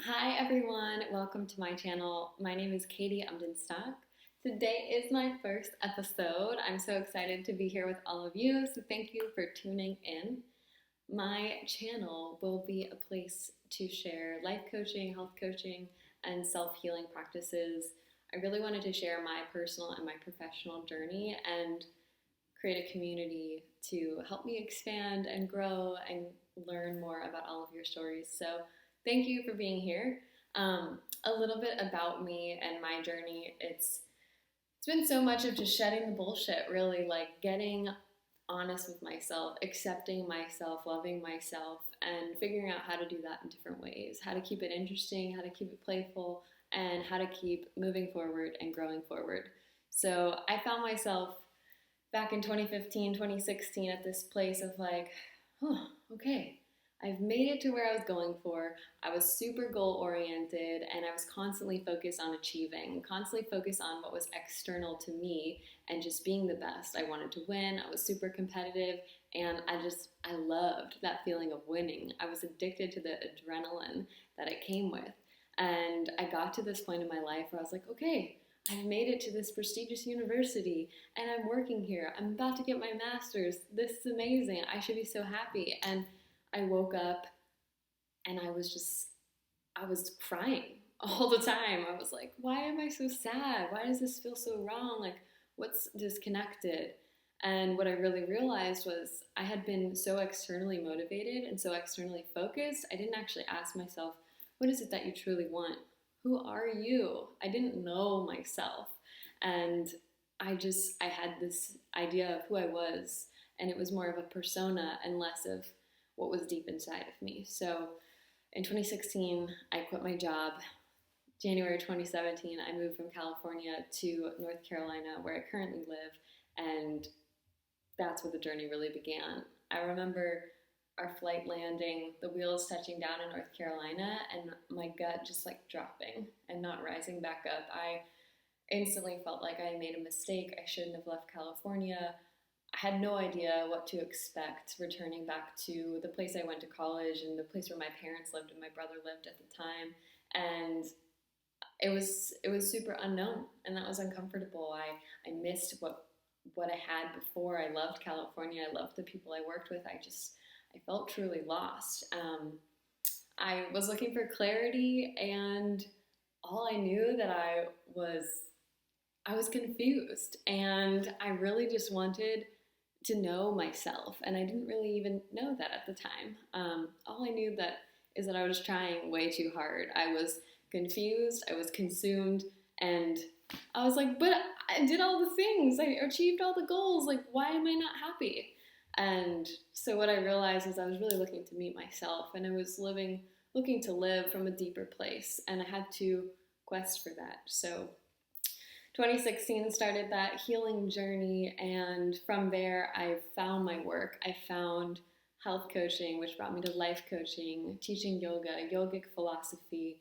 Hi everyone, welcome to my channel. My name is Katie Umdenstock. Today is my first episode. I'm so excited to be here with all of you, so thank you for tuning in. My channel will be a place to share life coaching, health coaching, and self-healing practices. I really wanted to share my personal and my professional journey and create a community to help me expand and grow and learn more about all of your stories. So thank you for being here. A little bit about me and my journey. It's been so much of just shedding the bullshit, really, like getting honest with myself, accepting myself, loving myself, and figuring out how to do that in different ways. How to keep it interesting, how to keep it playful, and how to keep moving forward and growing forward. So I found myself back in 2015, 2016 at this place of like, oh, okay, I've made it to where I was going for. I was super goal oriented and I was constantly focused on achieving, constantly focused on what was external to me and just being the best. I wanted to win. I was super competitive and I loved that feeling of winning. I was addicted to the adrenaline that it came with. And I got to this point in my life where I was like, okay, I've made it to this prestigious university and I'm working here. I'm about to get my master's. This is amazing. I should be so happy. And I woke up and I was crying all the time. I was like, why am I so sad? Why does this feel so wrong? Like, what's disconnected? And what I really realized was I had been so externally motivated and so externally focused, I didn't actually ask myself, what is it that you truly want? Who are you? I didn't know myself. And I had this idea of who I was, and it was more of a persona and less of what was deep inside of me. So in 2016, I quit my job. January 2017, I moved from California to North Carolina, where I currently live, and that's where the journey really began. I remember our flight landing, the wheels touching down in North Carolina, and my gut just like dropping and not rising back up. I instantly felt like I made a mistake. I shouldn't have left California. I had no idea what to expect returning back to the place I went to college and the place where my parents lived and my brother lived at the time. And it was super unknown and that was uncomfortable. I missed what I had before. I loved California. I loved the people I worked with. I felt truly lost. I was looking for clarity and all I knew that I was confused and I really just wanted to know myself, and I didn't really even know that at the time. All I knew that is that I was trying way too hard. I was confused, I was consumed, and I was like, but I did all the things, I achieved all the goals, like, why am I not happy? And so what I realized is I was really looking to meet myself, and I was looking to live from a deeper place, and I had to quest for that. So 2016 started that healing journey, and from there, I found my work. I found health coaching, which brought me to life coaching, teaching yoga, yogic philosophy.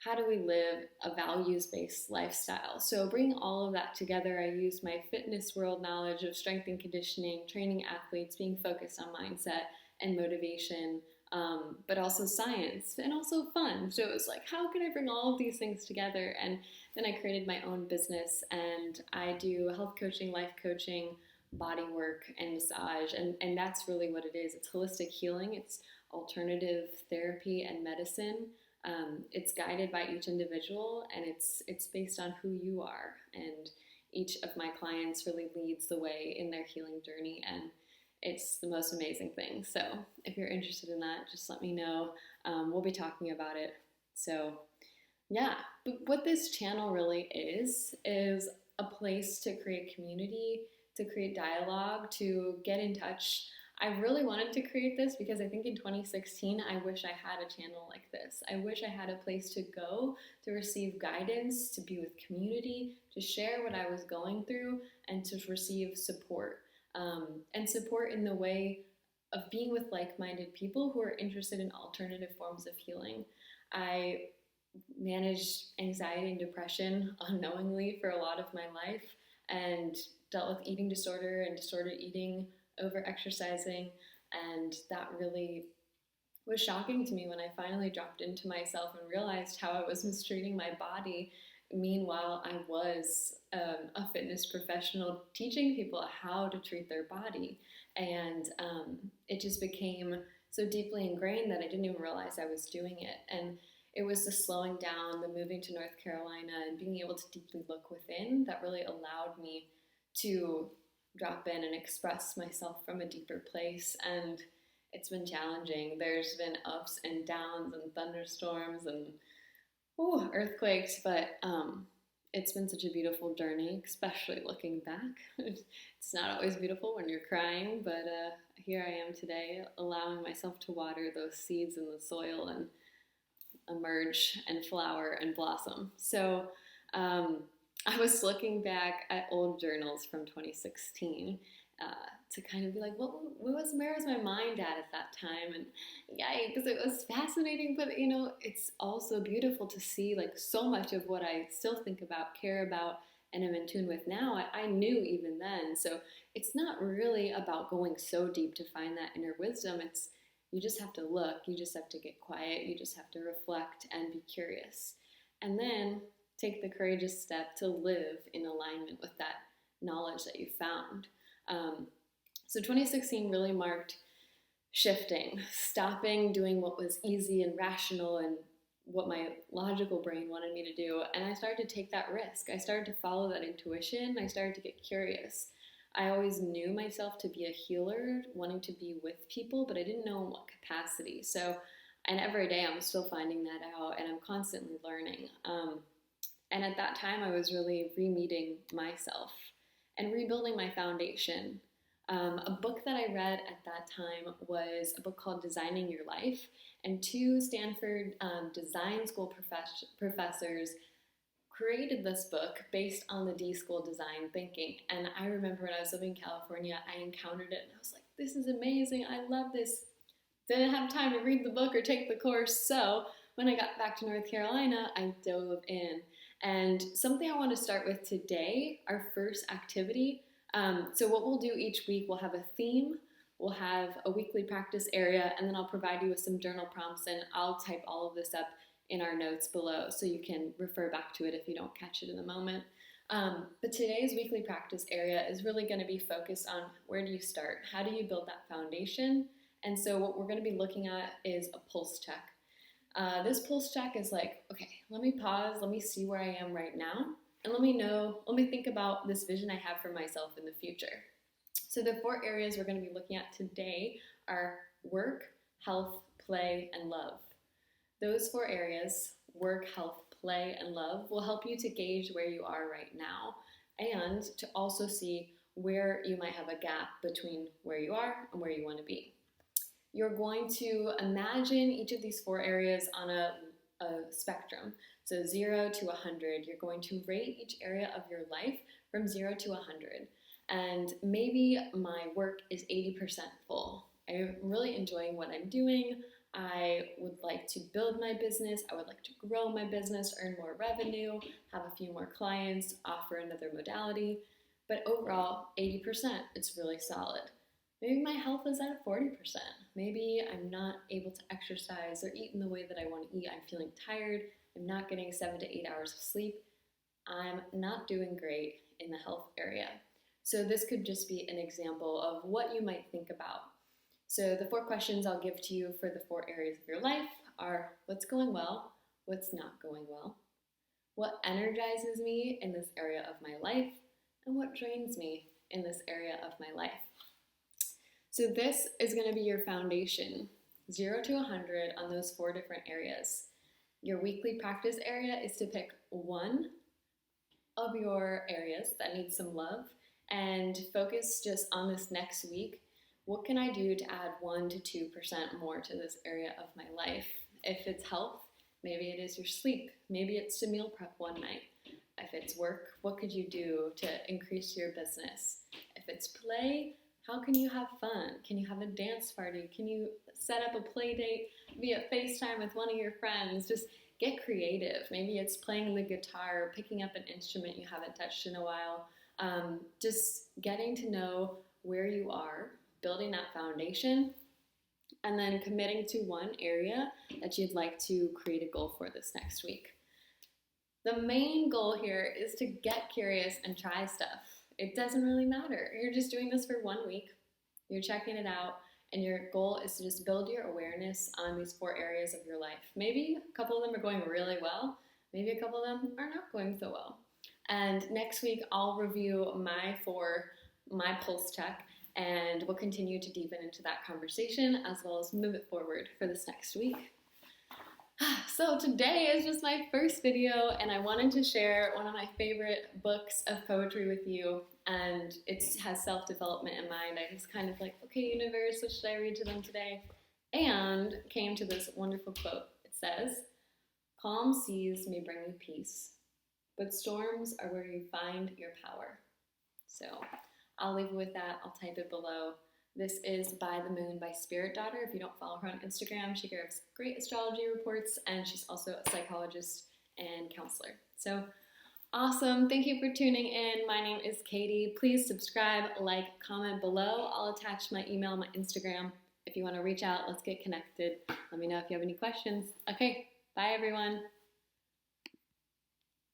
How do we live a values based lifestyle? So, bringing all of that together, I used my fitness world knowledge of strength and conditioning, training athletes, being focused on mindset and motivation, but also science and also fun. So, it was like, how can I bring all of these things together? And then I created my own business and I do health coaching, life coaching, body work, and massage. And that's really what it is. It's holistic healing, it's alternative therapy and medicine. It's guided by each individual and it's based on who you are. And each of my clients really leads the way in their healing journey. And it's the most amazing thing. So if you're interested in that, just let me know. We'll be talking about it. So yeah, but what this channel really is a place to create community, to create dialogue, to get in touch. I really wanted to create this because I think in 2016, I wish I had a channel like this. I wish I had a place to go to receive guidance, to be with community, to share what I was going through, and to receive support. And support in the way of being with like minded people who are interested in alternative forms of healing. I managed anxiety and depression unknowingly for a lot of my life and dealt with eating disorder and disordered eating, over exercising, and that really was shocking to me when I finally dropped into myself and realized how I was mistreating my body. Meanwhile, I was a fitness professional teaching people how to treat their body. And it just became so deeply ingrained that I didn't even realize I was doing it. And it was the slowing down, the moving to North Carolina, and being able to deeply look within that really allowed me to drop in and express myself from a deeper place. And it's been challenging. There's been ups and downs and thunderstorms and earthquakes, but it's been such a beautiful journey, especially looking back. It's not always beautiful when you're crying, but here I am today, allowing myself to water those seeds in the soil and emerge and flower and blossom. So I was looking back at old journals from 2016 to kind of be like, where was my mind at that time? And yikes, it was fascinating, but it's also beautiful to see like so much of what I still think about, care about, and am in tune with now. I knew even then. So it's not really about going so deep to find that inner wisdom. You just have to look, you just have to get quiet, you just have to reflect and be curious. And then take the courageous step to live in alignment with that knowledge that you found. So 2016 really marked shifting, stopping doing what was easy and rational and what my logical brain wanted me to do. And I started to take that risk. I started to follow that intuition. I started to get curious. I always knew myself to be a healer, wanting to be with people, but I didn't know in what capacity. So, and every day I'm still finding that out, and I'm constantly learning. And at that time, I was really re-meeting myself and rebuilding my foundation. A book that I read at that time was a book called Designing Your Life, and two Stanford design school professors created this book based on the D School design thinking. And I remember when I was living in California, I encountered it and I was like, this is amazing, I love this. Didn't have time to read the book or take the course, so when I got back to North Carolina, I dove in. And something I want to start with today, our first activity. So what we'll do each week, we'll have a theme, we'll have a weekly practice area, and then I'll provide you with some journal prompts, and I'll type all of this up in our notes below so you can refer back to it if you don't catch it in the moment. But today's weekly practice area is really going to be focused on where do you start? How do you build that foundation? And so what we're going to be looking at is a pulse check. This pulse check is like, okay, let me pause, let me see where I am right now, and let me think about this vision I have for myself in the future. So the 4 areas we're going to be looking at today are work, health, play, and love. Those 4 areas, work, health, play, and love, will help you to gauge where you are right now and to also see where you might have a gap between where you are and where you want to be. You're going to imagine each of these 4 areas on a spectrum. So 0 to 100. You're going to rate each area of your life from 0 to 100. And maybe my work is 80% full. I'm really enjoying what I'm doing. I would like to build my business. I would like to grow my business, earn more revenue, have a few more clients, offer another modality. But overall, 80%, it's really solid. Maybe my health is at 40%. Maybe I'm not able to exercise or eat in the way that I want to eat. I'm feeling tired. I'm not getting 7 to 8 hours of sleep. I'm not doing great in the health area. So this could just be an example of what you might think about. So the 4 questions I'll give to you for the 4 areas of your life are: what's going well, what's not going well, what energizes me in this area of my life, and what drains me in this area of my life. So this is going to be your foundation, 0 to 100 on those 4 different areas. Your weekly practice area is to pick one of your areas that needs some love and focus just on this next week. What can I do to add 1 to 2% more to this area of my life? If it's health, maybe it is your sleep. Maybe it's to meal prep one night. If it's work, what could you do to increase your business? If it's play, how can you have fun? Can you have a dance party? Can you set up a play date via FaceTime with one of your friends? Just get creative. Maybe it's playing the guitar, picking up an instrument you haven't touched in a while. Just getting to know where you are, building that foundation, and then committing to one area that you'd like to create a goal for this next week. The main goal here is to get curious and try stuff. It doesn't really matter. You're just doing this for 1 week. You're checking it out, and your goal is to just build your awareness on these 4 areas of your life. Maybe a couple of them are going really well. Maybe a couple of them are not going so well. And next week, I'll review my pulse check, and we'll continue to deepen into that conversation as well as move it forward for this next week. So today is just my first video, and I wanted to share one of my favorite books of poetry with you, and it has self-development in mind. I was kind of like, okay, universe, what should I read to them today? And came to this wonderful quote. It says, "Calm seas may bring you peace, but storms are where you find your power." So I'll leave you with that. I'll type it below. This is By the Moon by Spirit Daughter. If you don't follow her on Instagram, she gives great astrology reports, and she's also a psychologist and counselor. So awesome. Thank you for tuning in. My name is Katie. Please subscribe, like, comment below. I'll attach my email, my Instagram. If you want to reach out, let's get connected. Let me know if you have any questions. Okay, bye everyone.